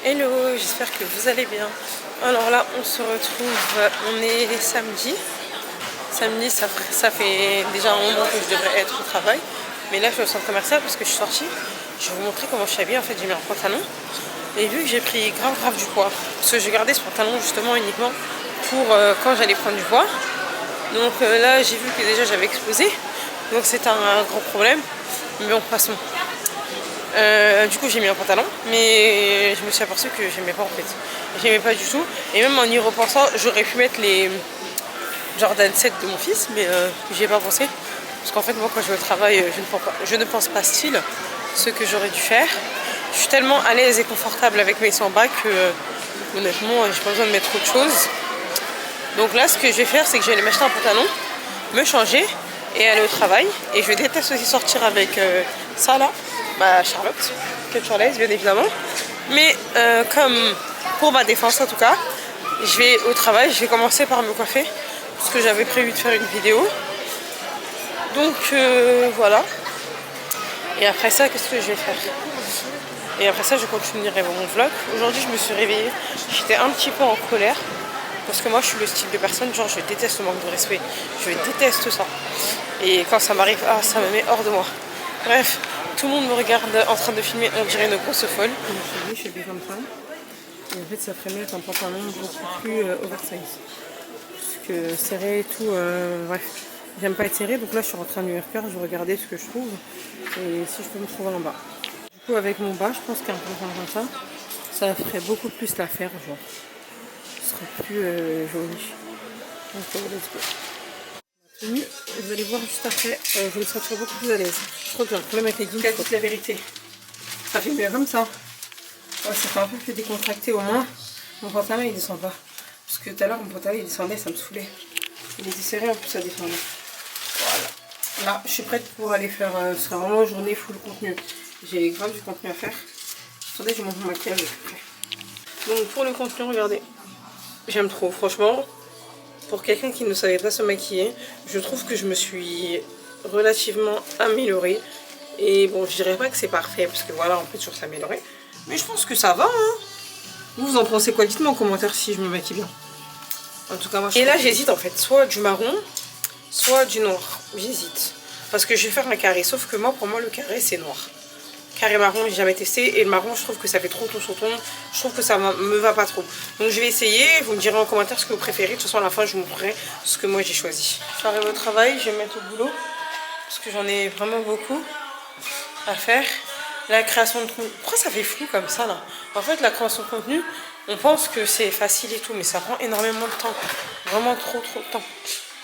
Hello, j'espère que vous allez bien. Alors là, on se retrouve, on est samedi. Samedi, ça fait déjà un moment que je devrais être au travail. Mais là, je suis au centre commercial parce que je suis sortie. Je vais vous montrer comment je suis habillée. En fait, j'ai mis un pantalon. Et vu que j'ai pris grave du poids, parce que j'ai gardé ce pantalon justement uniquement pour quand j'allais prendre du poids. Donc là, j'ai vu que déjà j'avais explosé. Donc c'est un gros problème. Mais bon, passons. Du coup j'ai mis un pantalon, mais je me suis aperçue que j'aimais pas en fait. J'aimais pas du tout. Et même en y repensant, j'aurais pu mettre les Jordan 7 de mon fils, mais j'y ai pas pensé. Parce qu'en fait moi quand je vais au travail, je ne pense pas style, ce que j'aurais dû faire. Je suis tellement à l'aise et confortable avec mes sambas que honnêtement j'ai pas besoin de mettre autre chose. Donc là ce que je vais faire c'est que je vais aller m'acheter un pantalon, me changer et aller au travail. Et je déteste aussi sortir avec ça là. Charlotte, Cultureless bien évidemment. Mais comme pour ma défense en tout cas, je vais au travail, je vais commencer par me coiffer. Parce que j'avais prévu de faire une vidéo. Donc voilà. Et après ça, qu'est-ce que je vais faire? Et après ça, je continuerai mon vlog. Aujourd'hui, je me suis réveillée. J'étais un petit peu en colère. Parce que moi, je suis le style de personne, genre je déteste le manque de respect. Je déteste ça. Et quand ça m'arrive, ça me met hors de moi. Bref. Tout le monde me regarde en train de filmer, on dirait une grosse folle. Je suis habillée comme ça. Et en fait, ça ferait mieux avec un pantalon beaucoup plus oversize. Parce que serré et tout, bref. J'aime pas être serré, donc là je suis rentrée à New Yorker, je vais regarder ce que je trouve. Et si je peux me trouver en bas. Du coup, avec mon bas, je pense qu'un pantalon comme ça ferait beaucoup plus l'affaire, genre. Ce serait plus joli. Donc, let's go. Vous allez voir juste après, je vais me sentir beaucoup plus à l'aise. Je crois que j'ai un problème avec les jeans. Quelle la vérité. Ça fait mieux comme ça. Ouais, ça fait un peu plus décontracté au moins. Mon pantalon il descend pas. Parce que tout à l'heure mon pantalon il descendait, ça me saoulait. Il était serré en plus ça descendait. Voilà. Là je suis prête pour aller faire. Ce sera vraiment journée full contenu. J'ai grave du contenu à faire. Attendez, je monte mon maquillage à peu près. Donc pour le contenu, regardez. J'aime trop, franchement. Pour quelqu'un qui ne savait pas se maquiller, je trouve que je me suis relativement améliorée. Et bon, je dirais pas que c'est parfait, parce que voilà, on peut toujours s'améliorer. Mais je pense que ça va, hein. Vous en pensez quoi? Dites-moi en commentaire si je me maquille bien. En tout cas, moi, et là, j'hésite en fait, soit du marron, soit du noir. J'hésite. Parce que je vais faire un carré, sauf que moi, pour moi, le carré, c'est noir. Carré marron, j'ai jamais testé. Et le marron, je trouve que ça fait trop ton sur ton. Je trouve que ça me va pas trop. Donc je vais essayer. Vous me direz en commentaire ce que vous préférez. De toute façon, à la fin, je vous montrerai ce que moi j'ai choisi. J'arrive au travail, je vais me mettre au boulot. Parce que j'en ai vraiment beaucoup à faire. La création de contenu. Pourquoi ça fait flou comme ça là? En fait, la création de contenu, on pense que c'est facile et tout. Mais ça prend énormément de temps. Vraiment trop de temps.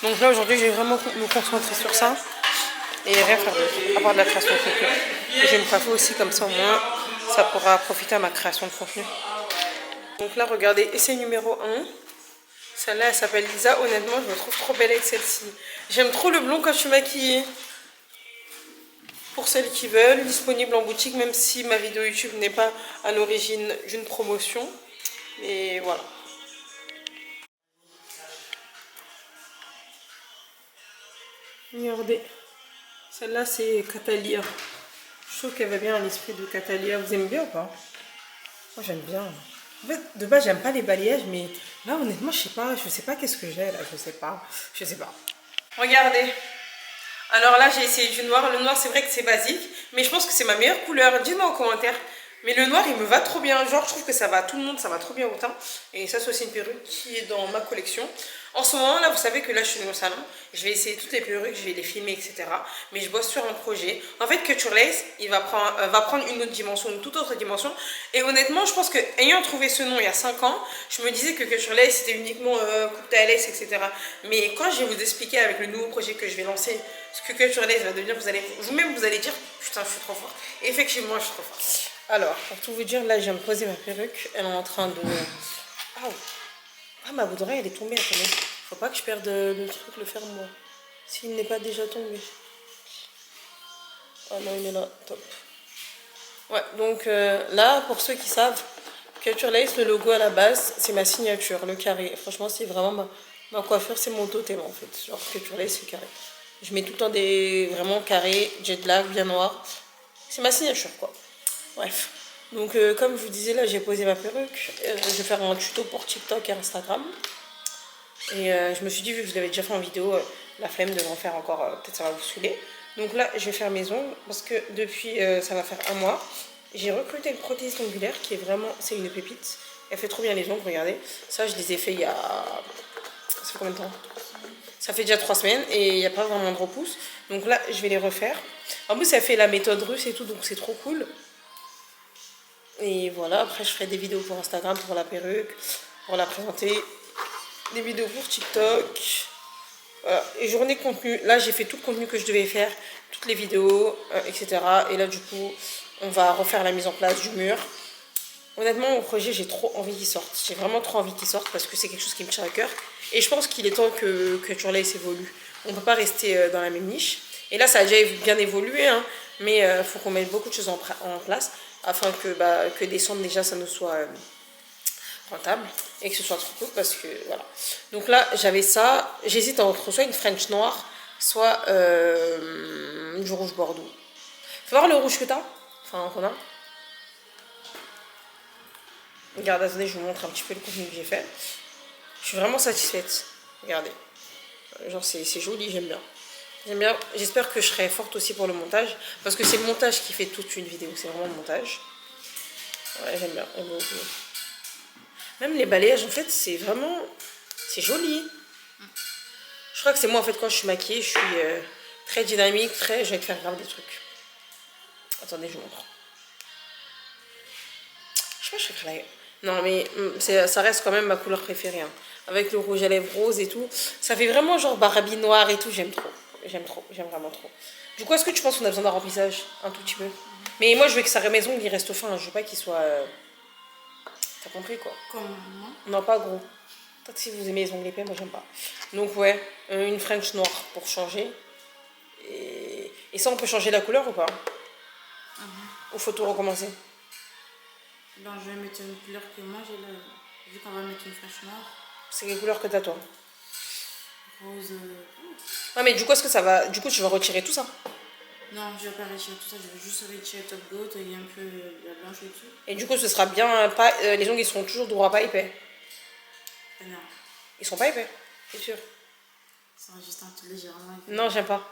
Donc là, aujourd'hui, je vais vraiment me concentrer sur ça. Et rien faire d'autre, à part de la création de contenu. Et je vais me coiffer aussi, comme ça au moins, ça pourra profiter à ma création de contenu. Donc là, regardez, essai numéro 1. Celle-là, elle s'appelle Lisa. Honnêtement, je me trouve trop belle avec celle-ci. J'aime trop le blond quand je suis maquillée. Pour celles qui veulent, disponible en boutique, même si ma vidéo YouTube n'est pas à l'origine d'une promotion. Et voilà. Regardez. Celle-là, c'est Catalia. Je trouve qu'elle va bien à l'esprit de Catalia. Vous aimez bien ou pas? Moi, j'aime bien. En fait, de base, j'aime pas les balayages, mais là, honnêtement, je sais pas qu'est-ce que j'ai là. Je sais pas. Regardez. Alors là, j'ai essayé du noir. Le noir, c'est vrai que c'est basique, mais je pense que c'est ma meilleure couleur. Dites-moi en commentaire. Mais le noir, il me va trop bien. Genre, je trouve que ça va à tout le monde, ça va trop bien au teint. Et ça, c'est aussi une perruque qui est dans ma collection. En ce moment, là, vous savez que là, je suis dans le salon. Je vais essayer toutes les perruques, je vais les filmer, etc. Mais je bosse sur un projet. En fait, Cultureless, il va prendre une autre dimension, une toute autre dimension. Et honnêtement, je pense que, ayant trouvé ce nom il y a 5 ans, je me disais que Cultureless, c'était uniquement coupe à l'aise, etc. Mais quand je vais vous expliquer avec le nouveau projet que je vais lancer, ce que Cultureless va devenir, vous-même, vous allez dire, putain, je suis trop forte. Et effectivement, je suis trop forte. Alors, pour tout vous dire, là, je viens de poser ma perruque. Elle est en train de... Ah, ma boucle d'oreille, elle est tombée, attendez. Faut pas que je perde le truc, le ferme-moi. S'il n'est pas déjà tombé. Ah non, il est là, top. Ouais, donc là, pour ceux qui savent, Cultureless, le logo à la base, c'est ma signature, le carré. Franchement, c'est vraiment ma coiffure, c'est mon totem en fait. Genre, Cultureless, c'est carré. Je mets tout le temps des vraiment carrés, jet lag, bien noir. C'est ma signature, quoi. Bref. Donc comme je vous disais, là j'ai posé ma perruque. Je vais faire un tuto pour TikTok et Instagram. Et je me suis dit, vu que je l'avais déjà fait en vidéo, la flemme de l'en faire encore, peut-être ça va vous saouler. Donc là, je vais faire mes ongles parce que depuis, ça va faire un mois, j'ai recruté une prothésiste ongulaire qui est vraiment, c'est une pépite. Elle fait trop bien les ongles, regardez. Ça, je les ai fait il y a... Ça fait combien de temps? Ça fait déjà 3 semaines et il n'y a pas vraiment de repousse. Donc là, je vais les refaire. En plus, ça fait la méthode russe et tout, donc c'est trop cool. Et voilà, après, je ferai des vidéos pour Instagram, pour la perruque, pour la présenter. Des vidéos pour TikTok. Voilà. Et journée de contenu. Là, j'ai fait tout le contenu que je devais faire, toutes les vidéos, etc. Et là, du coup, on va refaire la mise en place du mur. Honnêtement, mon projet, j'ai trop envie qu'il sorte. J'ai vraiment trop envie qu'il sorte parce que c'est quelque chose qui me tient à cœur. Et je pense qu'il est temps que Turlace évolue. On ne peut pas rester dans la même niche. Et là, ça a déjà bien évolué, hein, mais il faut qu'on mette beaucoup de choses en place afin que décembre, déjà, ça nous soit rentable et que ce soit trop cool parce que voilà. Donc là, j'avais ça. J'hésite entre soit une French noire, soit du rouge bordeaux. Faut voir le rouge que t'as. Enfin, qu'on a. Regarde, attendez, je vous montre un petit peu le contenu que j'ai fait. Je suis vraiment satisfaite. Regardez. Genre, c'est joli, j'aime bien. J'aime bien. J'espère que je serai forte aussi pour le montage. Parce que c'est le montage qui fait toute une vidéo. C'est vraiment le montage. Ouais, j'aime bien. Même les balayages, en fait, c'est vraiment... C'est joli. Je crois que c'est moi, en fait, quand je suis maquillée, je suis très dynamique, très... Je vais te faire grave des trucs. Attendez, je vous montre. Je sais pas, je vais faire la... Non, mais ça reste quand même ma couleur préférée. Hein. Avec le rouge à lèvres rose et tout. Ça fait vraiment genre Barbie noire et tout. J'aime trop. J'aime vraiment trop. Du coup, est-ce que tu penses qu'on a besoin d'un remplissage? Un tout petit peu. Mais moi, je veux que sa maison, il reste fin. Je veux pas qu'il soit... T'as compris, quoi? Comment? Non, pas gros. Peut-être si vous aimez les ongles épais, moi, j'aime pas. Donc, ouais, une French noire pour changer. Et ça, on peut changer la couleur ou pas? Ou faut tout recommencer? Ben, je vais mettre une couleur que moi j'ai là. Vu qu'on va mettre une fraîche noire. C'est quelle couleur que t'as toi? Rose. Ah mais du coup est-ce que ça va. Du coup tu vas retirer tout ça? Non, je vais pas retirer tout ça, je vais juste retirer top goat et un peu la blanche et tout. Et du coup ce sera bien pas. Les ongles ils seront toujours droits, pas épais? Non. Ils sont pas épais, c'est sûr. Ça sera juste un peu légèrement épais. Non, j'aime pas.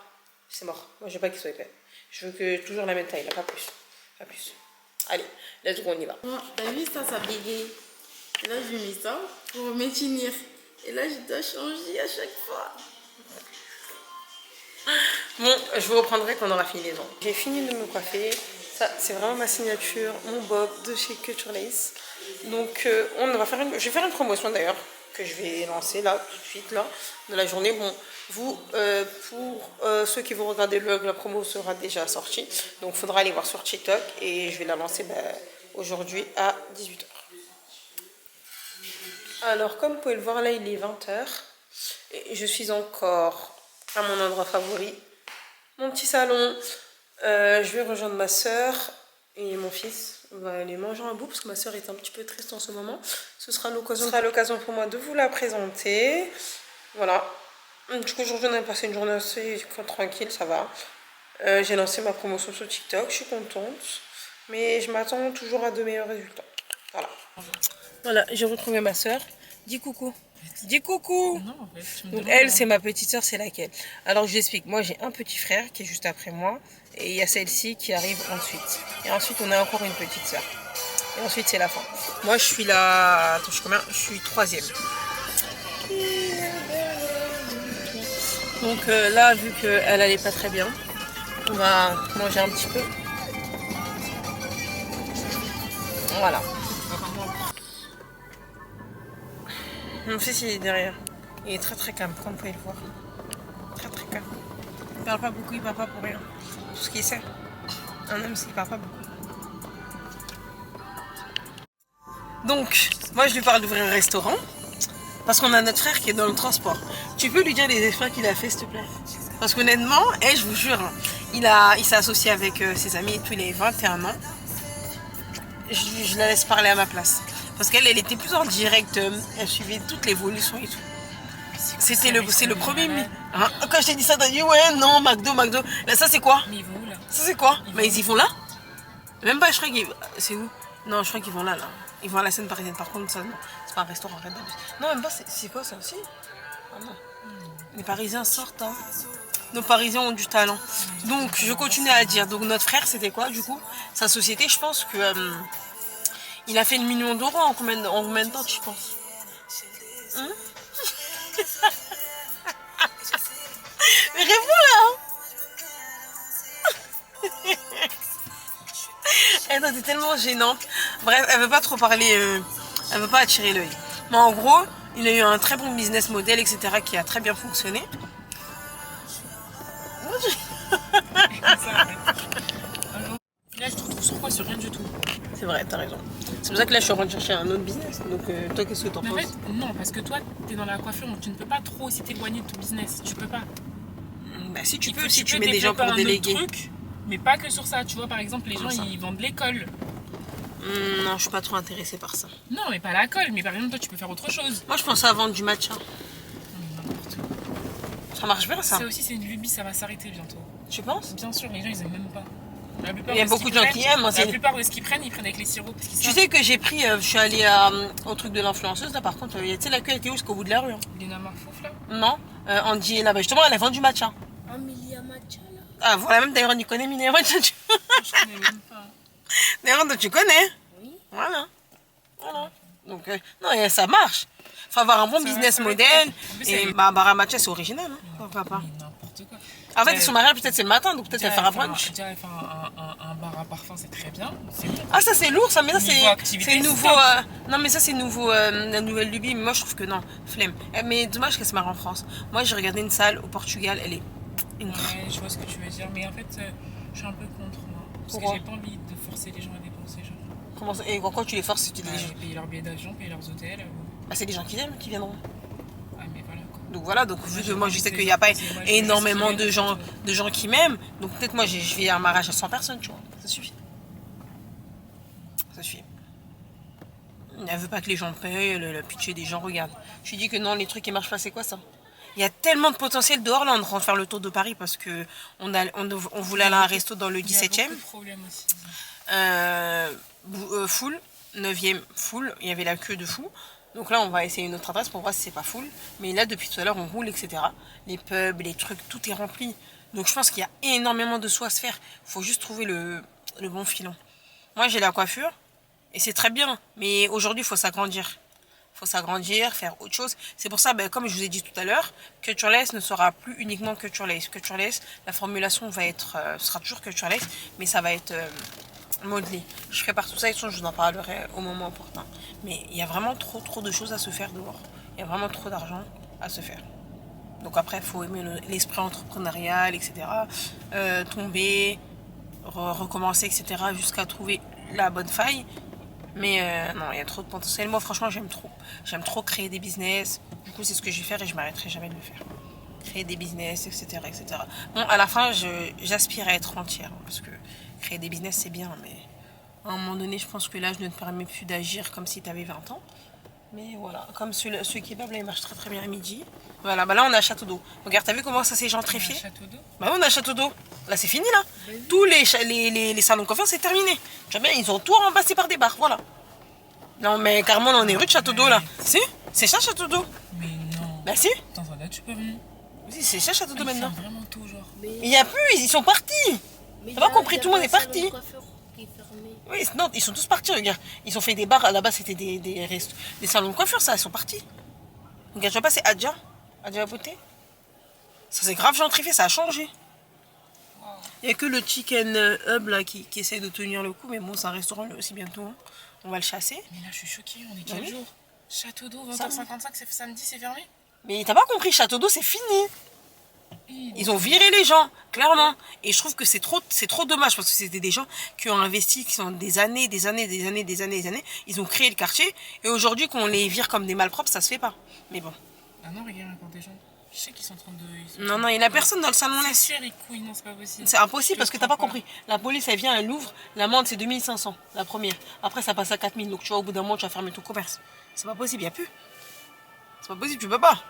C'est mort. Moi je veux pas qu'ils soient épais. Je veux que toujours la même taille, là, pas plus. Pas plus. Allez, let's go, on y va. Bon, t'as vu ça, ça bégaye. Et là, je mets ça pour maintenir. Et là, je dois changer à chaque fois. Bon, je vous reprendrai quand on aura fini les ongles. J'ai fini de me coiffer. Ça, c'est vraiment ma signature, mon bob de chez Turlace. Donc, je vais faire une promotion d'ailleurs, que je vais lancer là, tout de suite, là, de la journée. Bon, vous, pour ceux qui vont regarder le vlog, la promo sera déjà sortie. Donc, il faudra aller voir sur TikTok et je vais la lancer aujourd'hui à 18 h. Alors, comme vous pouvez le voir, là, il est 20 h. Et je suis encore à mon endroit favori, mon petit salon. Je vais rejoindre ma soeur et mon fils. On va aller manger un bout parce que ma soeur est un petit peu triste en ce moment. Ce sera l'occasion pour moi de vous la présenter. Voilà. Du coup, aujourd'hui, on a passé une journée assez tranquille, ça va. J'ai lancé ma promotion sur TikTok, je suis contente. Mais je m'attends toujours à de meilleurs résultats. Voilà. Voilà, j'ai retrouvé ma soeur. Dis coucou. Dis coucou. Non, en fait, Donc elle, c'est ma petite soeur, c'est laquelle? Alors je vous explique, moi j'ai un petit frère qui est juste après moi. Et il y a celle-ci qui arrive ensuite. Et ensuite on a encore une petite soeur. Et ensuite c'est la fin. Moi je suis là... Attends, je suis combien? Je suis 3e. Donc là, vu qu'elle allait pas très bien, on va manger un petit peu. Voilà. Mon fils il est derrière. Il est très très calme, comme vous pouvez le voir. Très très calme. Il parle pas beaucoup, il parle pas pour rien. Tout ce qu'il sait. Un homme, il parle pas beaucoup. Donc, moi je lui parle d'ouvrir un restaurant. Parce qu'on a notre frère qui est dans le transport. Tu peux lui dire les exploits qu'il a fait, s'il te plaît? Parce qu'honnêtement, je vous jure, hein, il s'est associé avec ses amis et tout, il a 21 ans. Je la laisse parler à ma place. Parce qu'elle était plus en direct, elle suivait toutes les évolutions et tout. C'est le premier. Hein? Quand je t'ai dit ça, t'as dit ouais, non, McDo. Là, ça c'est quoi? Mais ils vont où là? Ça c'est quoi? Mais ils y vont là? Même pas, je crois qu'ils. C'est où? Non, je crois qu'ils vont là. Ils vont à la scène parisienne. Par contre, ça, non. C'est pas un restaurant, arrête d'abuser. Non, même pas, c'est quoi ça aussi? Ah non. Les Parisiens sortent, hein. Nos Parisiens ont du talent. Donc, je continue à dire. Donc, notre frère, c'était quoi, du coup? Sa société, je pense que... il a fait le million d'euros en combien de temps, tu penses? Hein? Mais réponds là, hein. Elle est tellement gênante. Bref, elle veut pas trop parler, elle veut pas attirer l'œil. Mais en gros, il a eu un très bon business model, etc. qui a très bien fonctionné. Là, je te retrouve sur quoi? Sur rien du tout. C'est vrai, t'as raison. C'est pour ça que là, je suis en train de chercher un autre business. Donc, toi, qu'est-ce que t'en Mais en penses? fait, non, parce que toi, t'es dans la coiffure, donc tu ne peux pas trop aussi t'éloigner de ton business. Tu peux pas. Bah, si tu Il peux, faut- si tu peux mets des gens développer pour un autre déléguer. truc, mais pas que sur ça. Tu vois, par exemple, les gens, Comment ça? ils vendent l'école. Non, je suis pas trop intéressée par ça. Non, mais pas la colle. Mais par exemple, toi, tu peux faire autre chose. Moi, je pensais à vendre du matcha. Mais n'importe quoi. Ça marche bien, ça. Ça aussi, c'est une lubie, ça va s'arrêter bientôt. Tu penses? Bien sûr, les gens, ils aiment même pas. La plupart Il y a de ce beaucoup qu'ils de gens qui prennent- aiment, hein, La c'est- plupart de ce qu'ils prennent, ils prennent avec les sirops. Parce qu'ils Tu savent. sais que j'ai pris, je suis allée au truc de l'influenceuse, là, par contre, tu sais, la queue était où jusqu'au bout de la rue. Hein. Léna Marfouf, là. Non, Andy est là-bas. Justement, elle a vendu du matcha. Amelia Matcha là. Ah, voilà, même d'ailleurs, on y connaît Minéa Matcha. Je connais même pas. D'ailleurs, tu connais. Oui. Voilà. Donc, non, et ça marche. Faut avoir un bon Ça business va, model. en plus, Et elle- Barbara Matcha, c'est original, hein. Pourquoi pas? Mais n'importe quoi. En fait, son mariage, peut-être c'est le matin, donc peut-être elle fera brunch. Déjà, faire un bar à parfum, c'est très bien. C'est bon. Ah, ça c'est lourd, ça, mais ça Niveau activité, c'est nouveau. stop. Non, mais ça c'est nouveau, la nouvelle lubie. Mais moi je trouve que non, flemme. Mais dommage qu'elle se marre en France. Moi j'ai regardé une salle au Portugal, elle est une Ouais, je vois ce que tu veux dire. Mais en fait, je suis un peu contre moi. Parce Pourquoi? que j'ai pas envie de forcer les gens à dépenser. Genre. Comment ça? Et quand tu les forces, tu dis les gens. Payer leurs billets d'avion, payer leurs hôtels. Bah, c'est les gens qui aiment qui viendront. Ah, mais voilà quoi. Donc voilà, donc vu que moi je sais c'est- qu'il n'y a pas c'est- moi, je énormément reste de gens qui m'aiment, donc peut-être moi je vais à un mariage à 100 personnes, tu vois. Ça suffit. Ça suffit. Elle veut pas que les gens payent, elle a pitié des gens, regarde. Je lui dis que non, les trucs qui marchent pas, c'est quoi ça? Il y a tellement de potentiel dehors là, on est en train de faire le tour de Paris parce que on voulait aller à un resto dans le Il y a 17e. beaucoup de problèmes aussi. Full, 9e full, il y avait la queue de fou. Donc là, on va essayer une autre adresse pour voir si c'est pas full. Mais là, depuis tout à l'heure, on roule, etc. Les pubs, les trucs, tout est rempli. Donc je pense qu'il y a énormément de soins à se faire. Il faut juste trouver le bon filon. Moi, j'ai la coiffure et c'est très bien. Mais aujourd'hui, il faut s'agrandir. Il faut s'agrandir, faire autre chose. C'est pour ça, ben, comme je vous ai dit tout à l'heure, Culture Lace ne sera plus uniquement Culture Lace. Culture Lace, la formulation va être, sera toujours Culture Lace, mais ça va être modelé. Je prépare tout ça et je vous en parlerai au moment opportun. Mais il y a vraiment trop de choses à se faire dehors. Il y a vraiment trop d'argent à se faire. Donc après, il faut aimer l'esprit entrepreneurial, etc. Tomber, recommencer, etc. jusqu'à trouver la bonne faille. Mais non, il y a trop de potentiel. Moi, franchement, j'aime trop. J'aime trop créer des business. Du coup, c'est ce que je vais faire et je m'arrêterai jamais de le faire. Créer des business, etc. etc. Bon, à la fin, j'aspire à être entière. Parce que créer des business, c'est bien. Mais à un moment donné, je pense que l'âge ne te permet plus d'agir comme si tu avais 20 ans. Mais voilà, comme ce kebab là, il marche très bien à midi. Voilà, bah là, on est à Château d'Eau. Regarde, t'as vu comment ça s'est gentrifié? Château d'eau. Bah oui, on a Château d'Eau. Là, c'est fini, là. Tous les salons de coiffure, c'est terminé. Tu vois bien, ils ont tout remplacé par des bars, voilà. Non, mais carrément, là, on est rue de Château d'Eau, là. Si, c'est ça, Château d'Eau. Mais non. Bah si, Attends, là, tu peux venir. si c'est ça, Château d'Eau, maintenant. C'est vraiment tôt, genre. Il n'y a plus, ils sont partis. T'as pas compris, tout le monde est parti. Oui, non, ils sont tous partis, regarde. Ils ont fait des bars, là-bas, c'était des salons de coiffure, ça, ils sont partis. Regarde, tu vois pas, c'est Adja la beauté. Ça, c'est grave gentrifié, ça a changé. Il n'y a que le Chicken Hub là qui essaye de tenir le coup, mais bon, c'est un restaurant lui aussi bientôt. Hein. On va le chasser. Mais là, je suis choquée. On est quel oui. jour? Château d'eau, 20h55, c'est samedi, c'est fermé? Mais t'as pas compris, Château d'Eau, c'est fini. Ils ont viré les gens, clairement. Et je trouve que c'est trop dommage parce que c'était des gens qui ont investi, qui sont des années. Ils ont créé le quartier. Et aujourd'hui, qu'on les vire comme des malpropres, ça se fait pas. Mais bon. Ah non, regarde, encore des gens. Je sais qu'ils sont en train de. Non, il n'y a personne dans le salon C'est là. sûr, ils couillent, non, c'est pas possible. C'est impossible parce que t'as pas comprends compris. La police, elle vient, elle ouvre. L'amende, c'est 2500, la première. Après, ça passe à 4000. Donc, tu vois, au bout d'un moment, tu vas fermer ton commerce. C'est pas possible, il n'y a plus. C'est pas possible, tu peux pas.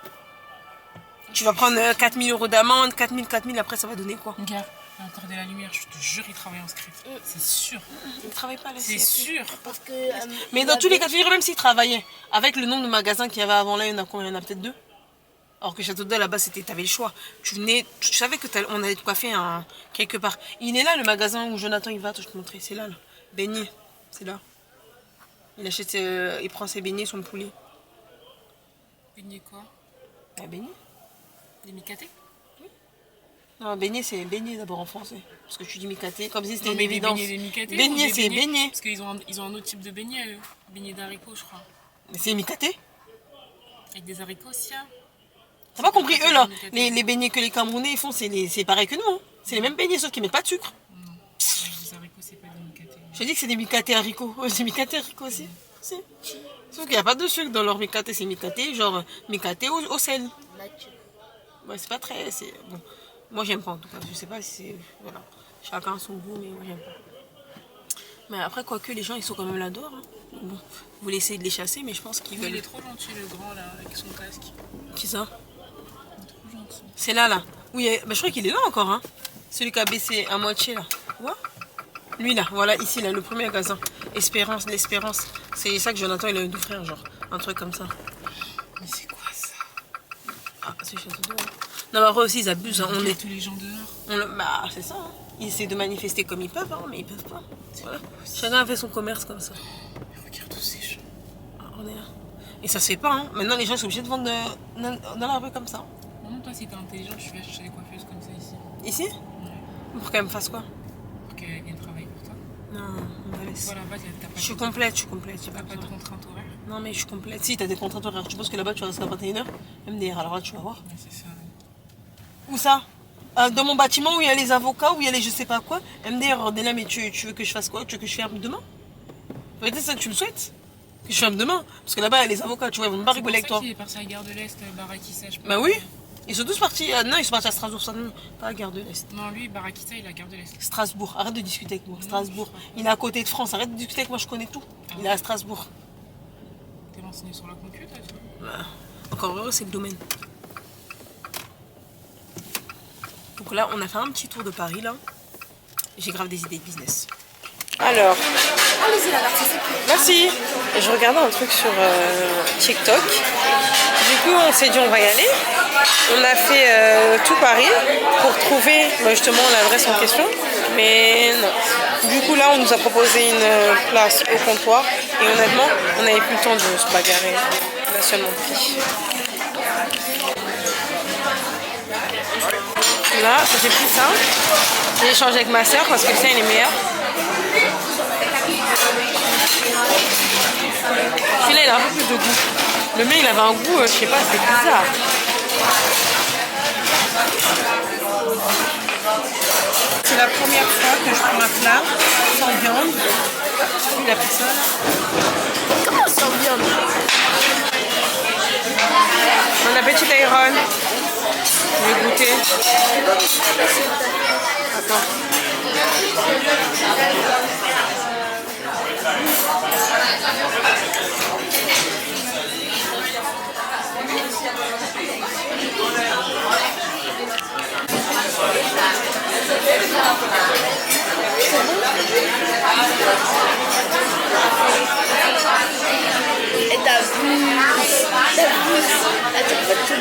Tu vas prendre 4000 € d'amende, 4000, après, ça va donner quoi? Regarde, Il y a encore de la lumière, je te jure, ils travaillent en script. C'est sûr. Ils ne travaillent pas là. C'est sûr. Parce que. Mais dans tous les cas de figure, même s'ils travaillaient, avec le nombre de magasins qu'il y avait avant là, il y en a combien? Il y en a peut-être 2. Alors que Château d'Eau, là-bas, t'avais le choix. Tu venais, tu savais que on allait te coiffer quelque part. Il est là, le magasin où Jonathan il va, je te montrer. C'est là, là. Beignet, c'est là. Il achète, il prend ses beignets, son poulet. Beignet quoi? Beignet. Des micatés? Non, beignet, c'est beignet d'abord en français. Parce que tu dis micaté, comme si c'était une des évidence. beignets, des micatés. Beignet, c'est beignet. Parce qu'ils ont un autre type de beignet, eux. Beignet d'haricots, je crois. Mais c'est micaté. Avec des haricots aussi, hein. T'as pas compris, eux là, les beignets que les Camerounais ils font, c'est pareil que nous. Hein. C'est les mêmes beignets, sauf qu'ils mettent pas de sucre. Non, avec des haricots, c'est pas des micatés. Je dis que c'est des micatés haricots. C'est micatés haricots aussi. Si. Sauf qu'il n'y a pas de sucre dans leur micaté, c'est micaté, genre micaté au sel. Ouais, c'est pas très. Bon. Moi j'aime pas en tout cas, je sais pas si c'est. Voilà. Chacun a son goût, mais moi j'aime pas. Mais après, quoique les gens ils sont quand même là-dehors. Hein. Bon, vous voulez essayer de les chasser, mais je pense qu'ils veulent. Il est trop gentil le grand là, avec son casque. Qui ça? Trop gentil. C'est là, là. Oui, bah, je crois qu'il est là encore, hein. Celui qui a baissé à moitié là. Ouais. Lui là, voilà, ici là, le premier magasin. L'Espérance. C'est ça que Jonathan il a d'offrir, genre. Un truc comme ça. Mais c'est quoi ça? Ah, c'est Château d'Eau. Non, mais après aussi ils abusent. Hein. On est tous les gens dehors. Bah, c'est ça. Hein. Ils essaient de manifester comme ils peuvent, hein, mais ils peuvent pas. Voilà. Chacun a fait son commerce comme ça. Mais regarde tous ces gens. Ah, on est là. Et ça se fait pas, hein. Maintenant les gens sont obligés de vendre dans la rue comme ça. Maman, toi, si t'es intelligent, tu vas chercher des coiffeuses comme ça ici. Ici? Ouais. Pour qu'elle me fasse quoi? Pour qu'elle vienne travailler pour toi. Non, on va laisser. Voilà, là-bas, t'as pas Je suis complète. J'ai pas de contrainte horaire. Non, mais je suis complète. Si, t'as des contraintes horaires. Tu penses que là-bas, tu vas rester à 21h? MDR, alors là, tu vas voir. Ouais, c'est ça. Où ça? Dans mon bâtiment où il y a les avocats, où il y a les je sais pas quoi. MDR, Ordella, mais tu veux que je fasse quoi? Tu veux que je ferme demain? Peut-être ça que tu me souhaites? Que je ferme demain? Parce que là-bas, il y a les avocats, tu vois, ils vont pas rigoler avec toi. Il est parti à la gare de l'Est, Barakissa, je pense. Bah oui. Ils sont tous partis. Non, ils sont partis à Strasbourg, ça, non, pas à Gare de l'Est. Non, lui, Barakissa, il est à la gare de l'Est. Strasbourg, arrête de discuter avec moi. Strasbourg. Il est à côté de France, arrête de discuter avec moi, je connais tout. Il est à Strasbourg. T'es renseigné sur la concu, toi, tu vois? Bah, encore heureux, c'est le domaine. Donc là, on a fait un petit tour de Paris, là. J'ai grave des idées de business. Alors, Allez-y, là, c'est ça. merci. Je regardais un truc sur TikTok. Du coup, on s'est dit on va y aller. On a fait tout Paris pour trouver justement l'adresse en question. Mais non. Du coup, là, on nous a proposé une place au comptoir. Et honnêtement, on n'avait plus le temps de se bagarrer. On a seulement pris. Là, c'était plus ça. J'ai échangé avec ma soeur parce que ça, il est meilleur. Celui-là, il a un peu plus de goût. Le mien, il avait un goût, je sais pas, c'était bizarre. C'est la première fois que je prends un plat sans viande. Il a pris ça là. Comment sans viande? Bon appétit, Tyrone. Je vais goûter. Attends. Et t'abuses. À chaque fois, tu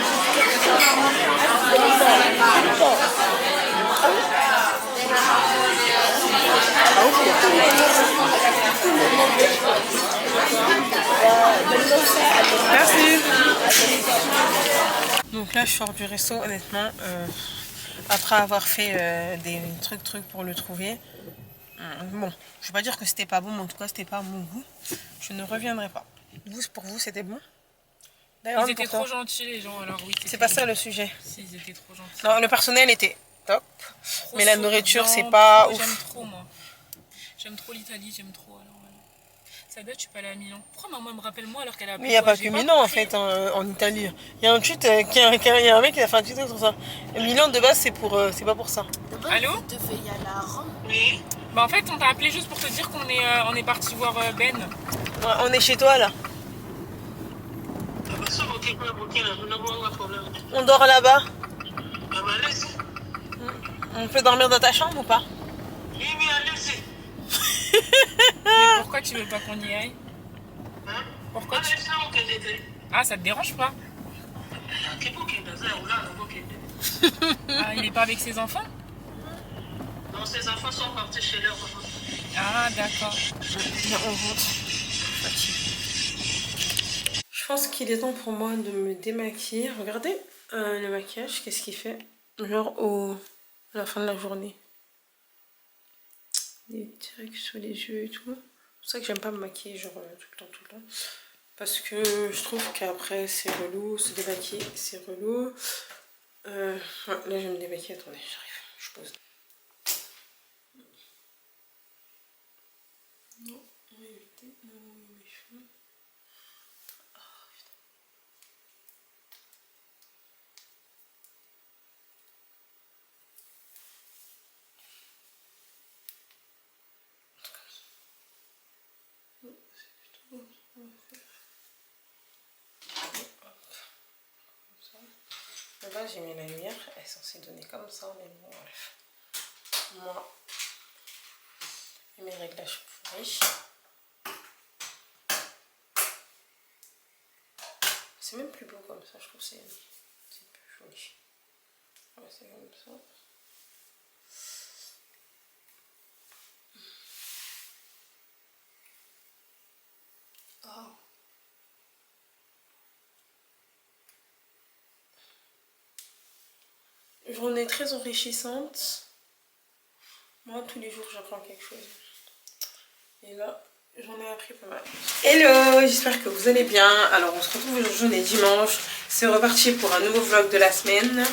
Merci. Donc là, je sors du resto, honnêtement. Après avoir fait des trucs pour le trouver. Bon, je vais pas dire que c'était pas bon, mais en tout cas, c'était pas à mon goût. Je ne reviendrai pas. Vous, pour vous, c'était bon? Ils étaient trop gentils, les gens, alors oui. C'est pas ça le sujet. Si, ils étaient trop gentils. Non, le personnel était top. Trop Mais la souriant, nourriture, c'est pas ouf. J'aime trop, moi. J'aime trop l'Italie, j'aime trop. Alors, ça date, tu peux aller à Milan. Pourquoi maman me rappelle-moi alors qu'elle a. Mais il n'y a pas que Milan en fait en Italie. Il y a un tweet, il y a un mec qui a fait un tweet sur ça. Milan de base, c'est pas pour ça. Allô? te fais y aller à Rome. Oui. Bah en fait, on t'a appelé juste pour te dire qu'on est parti voir Ben. Ouais, on est chez toi là. On dort là-bas. On peut dormir dans ta chambre ou pas? Oui, mais allez-y. Mais pourquoi tu veux pas qu'on y aille? Hein? Pourquoi tu... Allez-y, on peut l'aider. Ah, ça te dérange pas? Ah, il est pas avec ses enfants? Non, ses enfants sont partis chez leur maman. Ah, d'accord. Viens, on rentre. Je pense qu'il est temps pour moi de me démaquiller. Regardez le maquillage, qu'est-ce qu'il fait? Genre à la fin de la journée. Des traits sur les yeux et tout. C'est pour ça que j'aime pas me maquiller genre tout le temps. Parce que je trouve qu'après c'est relou, se démaquiller c'est relou. Ouais, là je vais me démaquiller, attendez, j'arrive, je pose. Non, on va éviter de mouiller mes cheveux. Oh, putain. Non, c'est plutôt bon, on va faire. Là j'ai mis la lumière, elle est censée donner comme ça, mais bon bref. Moi et mes réglages pourris. C'est même plus beau comme ça, je trouve que c'est plus joli. Ouais, c'est comme ça. Oh. Journée très enrichissante. Moi, tous les jours, j'apprends quelque chose. Et là, j'en ai appris pas mal. Hello, j'espère que vous allez bien. Alors, on se retrouve aujourd'hui, on est dimanche. C'est reparti pour un nouveau vlog de la semaine.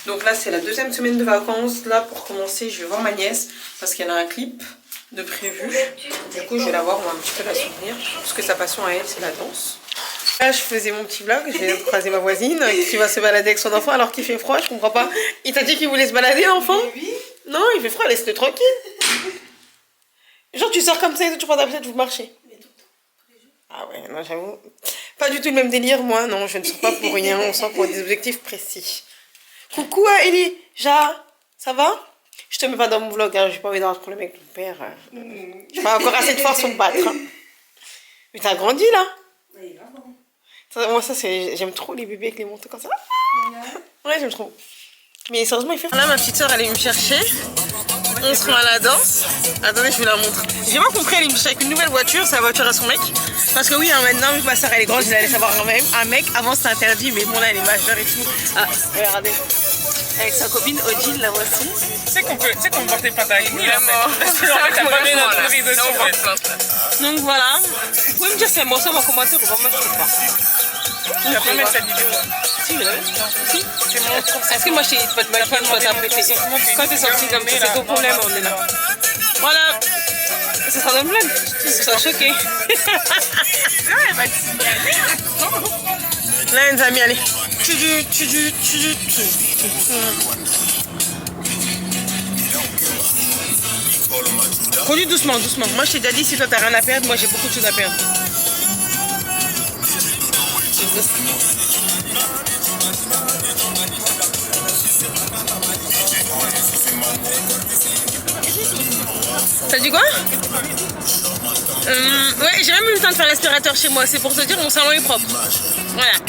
Donc là, c'est la deuxième semaine de vacances. Là, pour commencer, je vais voir ma nièce parce qu'elle a un clip de prévu. Du coup, je vais la voir, on va un petit peu la soutenir. Parce que sa passion à elle, c'est la danse. Là, je faisais mon petit vlog, j'ai croisé ma voisine qui va se balader avec son enfant alors qu'il fait froid, je comprends pas. Il t'a dit qu'il voulait se balader, l'enfant? Oui. Non, il fait froid, laisse-le tranquille. Genre, tu sors comme ça et tout, tu prends ta tête, vous marchez. Ah ouais, non, j'avoue. Pas du tout le même délire, moi, non, je ne sors pas pour rien, on sort pour des objectifs précis. Coucou, Ellie, Ja, ça va? Je te mets pas dans mon vlog, hein, j'ai pas envie d'avoir de problème avec ton père. J'ai pas encore assez de force pour me battre. Hein. Mais t'as grandi là? Oui, là, bon. Moi ça c'est, j'aime trop les bébés avec les montées comme ça. Ouais, j'aime trop. Mais sérieusement il fait... Là ma petite soeur elle est venue me chercher. On se rend à la danse. Attendez je vous la montre. J'ai pas compris, elle est venue chercher avec une nouvelle voiture, c'est la voiture à son mec. Parce que oui hein, maintenant vu que ma soeur elle est grande, elle allait savoir un mec. Avant c'était interdit mais bon là elle est majeure et tout. Ah regardez. Avec sa copine Odile, la voici. Tu sais qu'on peut porter plainte avec nous là. Parce que en fait t'as pas mis notre autorisation. Donc voilà. Vous pouvez me dire si c'est bon ça en commentaire ou pas, moi je trouve pas. Tu vas pas mettre cette vidéo. Si, mais si. Est-ce que moi je t'ai pas de maquiller, toi t'as prêté. Quand t'es sorti comme ça, c'est ton problème, on est là. Voilà. Ça sera dans le plan. Tu seras choqué. Non, elle va te signaler. Là, elle nous a mis, allez. Conduis doucement, doucement. Moi je t'ai déjà dit, si toi t'as rien à perdre, moi j'ai beaucoup de choses à perdre. T'as dit quoi? Ouais, j'ai même eu le temps de faire l'aspirateur chez moi, c'est pour te dire mon salon est propre. Voilà.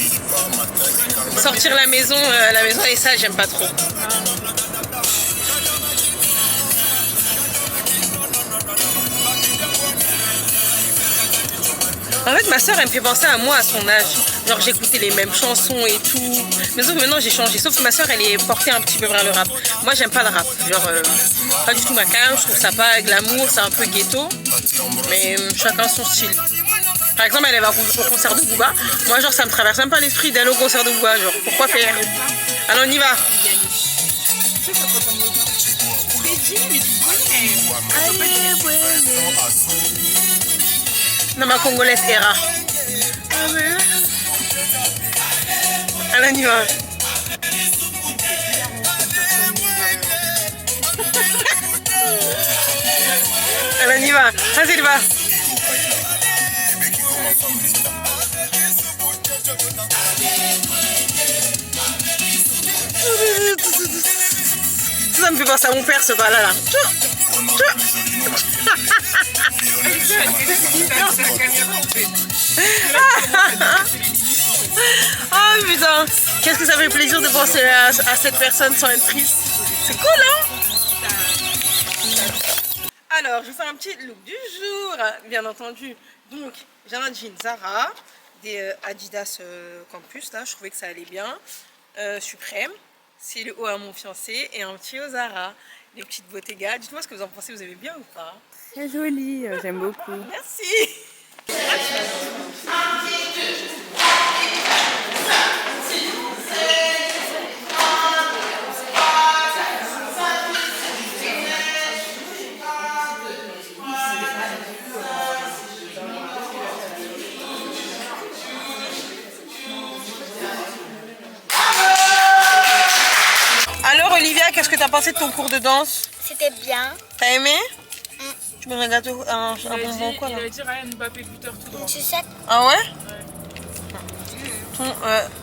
Sortir la maison et ça j'aime pas trop. En fait ma soeur elle me fait penser à moi à son âge. Genre j'écoutais les mêmes chansons et tout. Mais sauf que maintenant j'ai changé. Sauf que ma soeur elle est portée un petit peu vers le rap. Moi j'aime pas le rap. Genre pas du tout ma cam. Je trouve ça pas glamour, c'est un peu ghetto. Mais chacun son style. Par exemple elle va au concert de Booba. Moi genre ça me traverse même pas l'esprit d'aller au concert de Booba. Genre pourquoi faire? Alors on y va. Non ma congolaise era. Ah ouais. Alors on y va. Alors on y va. Vas-y, va. ça me fait penser à mon père, ce bas-là. Là. Oh putain, qu'est-ce que ça fait plaisir de penser à cette personne sans être triste. C'est cool, hein? Alors, je vais faire un petit look du jour, bien entendu. Donc, j'ai un jean Zara, des Adidas Campus, là, je trouvais que ça allait bien. Suprême, c'est le haut à mon fiancé, et un petit haut Zara. Les petites Bottega. Dites-moi ce que vous en pensez, vous aimez bien ou pas? Très joli, j'aime beaucoup. Merci. Alors Olivia, qu'est-ce que tu as pensé de ton cours de danse? C'était bien. T'as aimé? Tu me regardes un bonbon quoi là? Il a dit Ryan Mbappé buteur tout droit. Une sucette. Ah ouais? Ton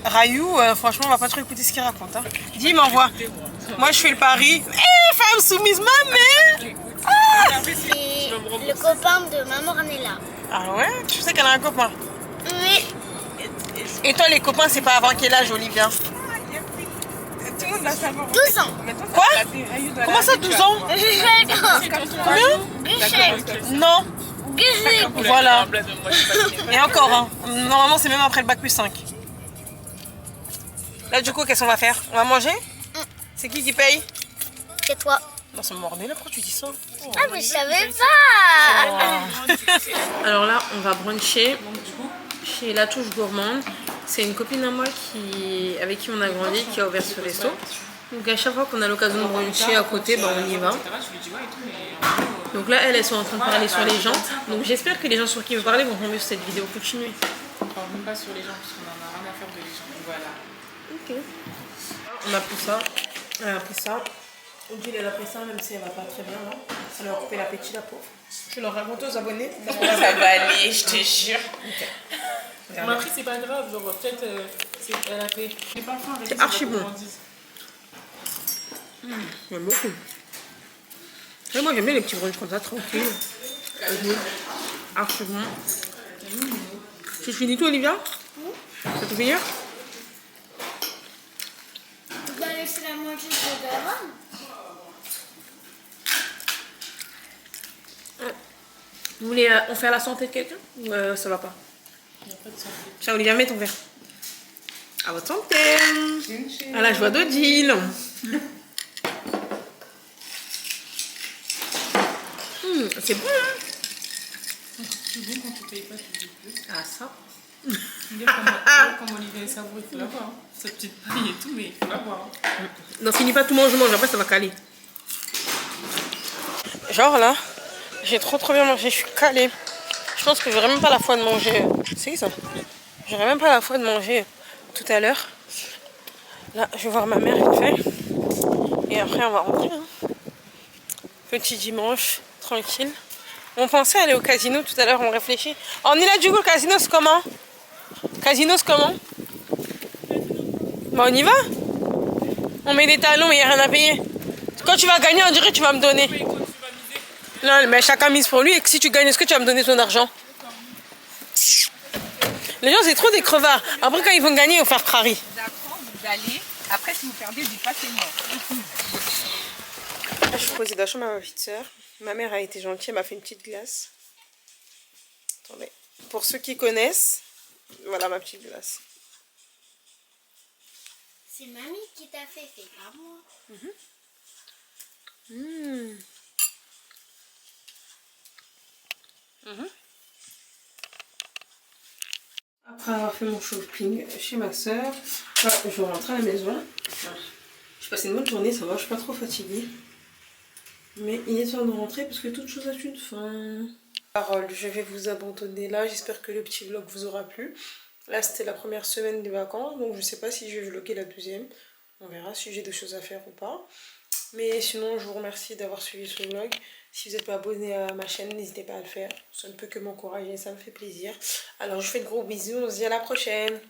Rayou, franchement, on va pas trop écouter ce qu'il raconte. Hein. Dis, m'envoie. Moi, je fais le pari. Eh, femme soumise, ma mère! Et le copain de maman est là. Ah ouais? Tu sais qu'elle a un copain. Oui. Et toi, les copains, c'est pas avant quel âge, Olivia? Tout le monde va savoir. 12 ans. Quoi? Comment ça, 12 ans? Non. Voilà. Et encore, hein. Normalement, c'est même après le bac plus 5. Là, du coup, qu'est-ce qu'on va faire? On va manger? C'est qui paye? C'est toi. Non, ça me mordait là, pourquoi tu dis ça? Oh. Ah, mais je savais pas. Alors là, on va bruncher chez La Touche Gourmande. C'est une copine à moi avec qui on a grandi, qui a ouvert ce resto. Donc à chaque fois qu'on a l'occasion de bruncher à côté, bah, on y va. Donc là, elles sont en train de parler sur les gens. Donc j'espère que les gens sur qui veut parler vont tomber sur cette vidéo. Continuez. On parle même pas sur les gens parce qu'on en a rien à faire de les gens. Voilà. Ok. On a pris ça. Elle a pris ça. Odile, elle a pris ça, même si elle va pas très bien là. Ça leur a coupé l'appétit, la pauvre. Je leur raconte aux abonnés. Ça va aller, je te jure. On m'a pris, c'est pas grave. Genre, peut-être, elle a fait. J'ai pas faim avec C'est archi bon. J'aime beaucoup. Et moi, j'aime bien les petits brunchs comme ça, tranquille. Archi bon. Tu finis tout, Olivia? Ça peut finir? Tu vas laisser la manger de Garonne. Vous voulez on fait à la santé de quelqu'un? Ou ça va pas? Tiens, Olivia, mets ton verre. À votre santé. À la joie d'Odile. C'est bon, hein? C'est bon quand tu payes pas, tu dis plus. Ah, ça. Comme Olivier est savoureux, il faut l'avoir. Hein. Sa petite paille et tout, mais il faut l'avoir. Hein. Non, finis pas tout mange, après ça va caler. Genre là, j'ai trop bien mangé, je suis calée. Je pense que j'aurais même pas la foi de manger. C'est ça. J'aurais même pas la foi de manger tout à l'heure. Là, je vais voir ma mère vite fait. Et après, on va rentrer. Hein. Petit dimanche, tranquille. On pensait aller au casino tout à l'heure, on réfléchit. On est là du coup, le casino c'est comment? Casino c'est comment? Bah on y va? On met des talons mais il n'y a rien à payer. Quand tu vas gagner, on dirait que tu vas me donner. Non, mais chacun mise pour lui et que si tu gagnes, est-ce que tu vas me donner ton argent? Les gens, c'est trop des crevards. Après, quand ils vont gagner, ils vont faire crari. D'accord, vous allez. Après, si vous perdez, dites pas c'est mort. Là, je suis posée dans la chambre à ma petite soeur. Ma mère a été gentille, elle m'a fait une petite glace. Attendez. Pour ceux qui connaissent, voilà ma petite glace. C'est mamie qui t'a fait, pas moi. Après avoir fait mon shopping chez ma soeur, je rentre à la maison. J'ai passé une bonne journée, ça va, je suis pas trop fatiguée. Mais il est temps de rentrer parce que toute chose a une fin. Parole, je vais vous abandonner là. J'espère que le petit vlog vous aura plu. Là, c'était la première semaine des vacances, donc je sais pas si je vais vlogger la deuxième. On verra si j'ai des choses à faire ou pas. Mais sinon, je vous remercie d'avoir suivi ce vlog. Si vous n'êtes pas abonné à ma chaîne, n'hésitez pas à le faire. Ça ne peut que m'encourager, ça me fait plaisir. Alors, je vous fais de gros bisous. On se dit à la prochaine.